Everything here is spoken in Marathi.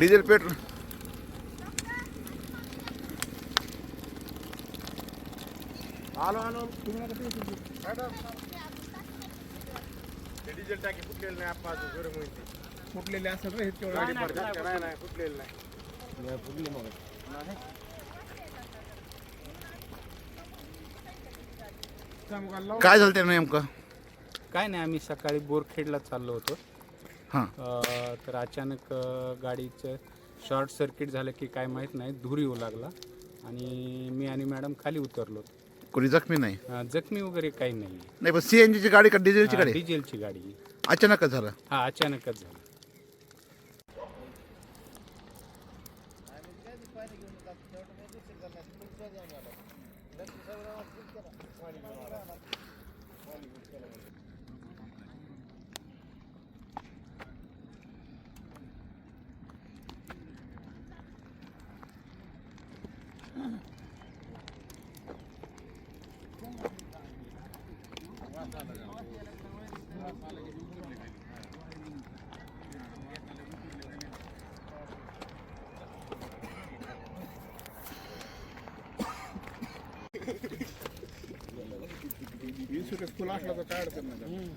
डिझेल पेट्रोल आलो तुम्ही डिझेल टाकी फुटलेलं नाही आपण गरम होईल फुटलेले असतात रे नाही फुटलेलं नाही फुटले मग काय झालं त्यानं नेमकं? काय नाही, आम्ही सकाळी बोरखेडला चाललो होतो. हां तर अचानक गाडीचं शॉर्ट सर्किट झालं की काय माहीत नाही, धूर येऊ लागला आणि मी आणि मॅडम खाली उतरलो. कोणी जखमी नाही? जखमी वगैरे काही नाही. नाही पण सीएनजीची गाडी का डिझेलची गाडी? डिझेलची गाडी. अचानकच झालं? हा, अचानकच झालं. स्कूल असला तर काय अडचण नाही.